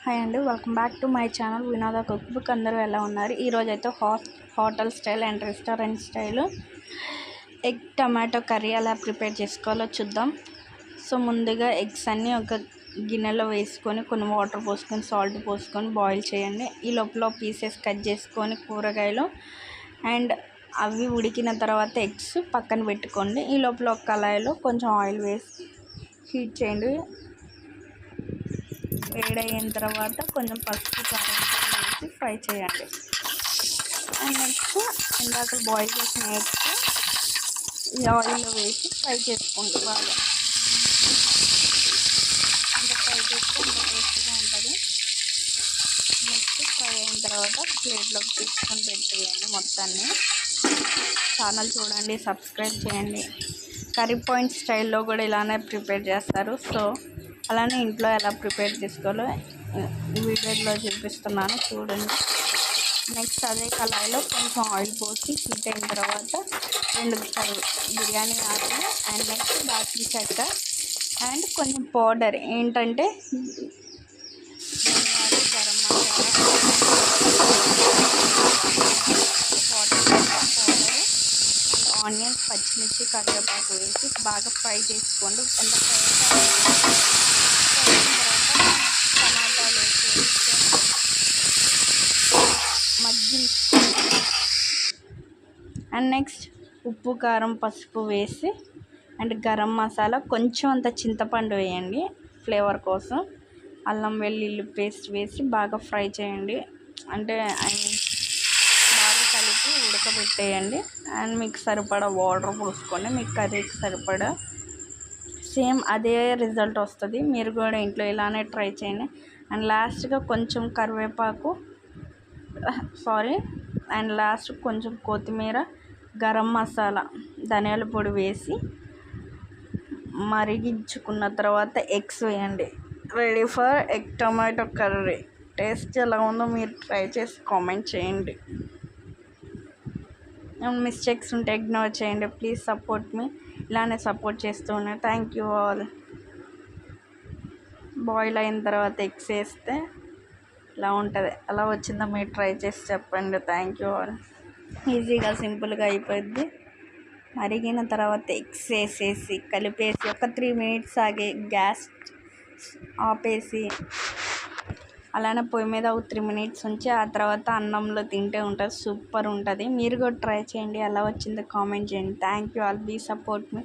Hi అండి, welcome back to my channel వినోద cook book. అందరూ ఎలా ఉన్నారు? ఈరోజు అయితే hotel style and restaurant style egg tomato curry ఎలా ప్రిపేర్ చేసుకోవాలో చూద్దాం. సో ముందుగా ఎగ్స్ అన్నీ ఒక గిన్నెలో వేసుకొని కొన్ని వాటర్ పోసుకొని సాల్ట్ పోసుకొని బాయిల్ చేయండి. ఈ లోపల పీసెస్ కట్ చేసుకొని కూరగాయలు అండ్ అవి ఉడికిన తర్వాత ఎగ్స్ పక్కన పెట్టుకోండి. ఈ లోపల ఒక కళాయిలో కొంచెం ఆయిల్ వేసి హీట్ చేయండి. వేడైన తర్వాత కొంచెం పసుపు కారం వేసి ఫ్రై చేయండి. అండ్ నెక్స్ట్ ఇందాక బాయిల్ చేసిన ఎగ్స్ ఈ ఆయిల్లో వేసి ఫ్రై చేసుకోండి. బాగా ఇంకా ఫ్రై చేస్తే ఇంకా టేస్ట్గా ఉంటుంది. నెక్స్ట్ ఫ్రై అయిన తర్వాత ప్లేట్లోకి తీసుకొని పెట్టేయండి. మొత్తాన్ని ఛానల్ చూడండి, సబ్స్క్రైబ్ చేయండి. కర్రీ పాయింట్ స్టైల్లో కూడా ఇలానే ప్రిపేర్ చేస్తారు. సో అలానే ఇంట్లో ఎలా ప్రిపేర్ చేసుకోవాలో వీడియోలో చూపిస్తున్నాను, చూడండి. నెక్స్ట్ అదే కళాయిలో కొంచెం ఆయిల్ పోసి హీట్ అయిన తర్వాత 2 బిర్యానీ ఆకులు అండ్ నెక్స్ట్ దాల్చిన చెక్క అండ్ కొంచెం పౌడర్ ఏంటంటే ధనియాలు, గరం మసాలా పౌడర్, ఆనియన్స్, పచ్చిమిర్చి, కరివేపాకు వేసి బాగా ఫ్రై చేసుకోండి. ఎంత ఫ్రై టమాటాలు వేసి అండ్ నెక్స్ట్ ఉప్పు, కారం, పసుపు వేసి అండ్ గరం మసాలా, కొంచెం అంత చింతపండు వేయండి ఫ్లేవర్ కోసం. అల్లం వెల్లుల్లి పేస్ట్ వేసి బాగా ఫ్రై చేయండి. అంటే బాగా కలిపి ఉడకబెట్టేయండి. అండ్ మీకు సరిపడా వాటర్ పోసుకోండి, మీకు కర్రీకి సరిపడా. సేమ్ అదే రిజల్ట్ వస్తుంది. మీరు కూడా ఇంట్లో ఇలానే ట్రై చేయండి. అండ్ లాస్ట్గా కొంచెం కరివేపాకు అండ్ లాస్ట్ కొంచెం కొత్తిమీర, గరం మసాలా, ధనియాల పొడి వేసి మరిగించుకున్న తర్వాత ఎగ్స్ వేయండి. Ready for egg tomato curry. Taste ఎలా ఉందో మీరు ట్రై చేసి కామెంట్ చేయండి. మిస్టేక్స్ ఉంటే ఇగ్నోర్ చేయండి. Please support me. ఇలానే సపోర్ట్ చేస్తూ ఉన్నాయి. Thank you all. బాయిల్ అయిన తర్వాత ఎగ్స్ వేస్తే ఇలా ఉంటుంది. అలా వచ్చిందో మీరు ట్రై చేసి చెప్పండి. Thank you all. ఈజీగా సింపుల్గా అయిపోద్ది. మరిగిన తర్వాత ఎగ్స్ వేసేసి కలిపేసి ఒక 3 మినిట్స్ ఆగి గ్యాస్ ఆపేసి అలానే పొయ్యి మీద ఒక 3 మినిట్స్ ఉంచి ఆ తర్వాత అన్నంలో తింటే ఉంటుంది. సూపర్ ఉంటుంది. మీరు కూడా ట్రై చేయండి. ఎలా వచ్చిందో కామెంట్ చేయండి. Thank you all. Be support me.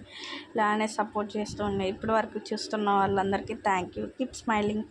ఇలానే సపోర్ట్ చేస్తూ ఉండే ఇప్పటి వరకు చూస్తున్న వాళ్ళందరికీ థ్యాంక్ యూ. Keep smiling.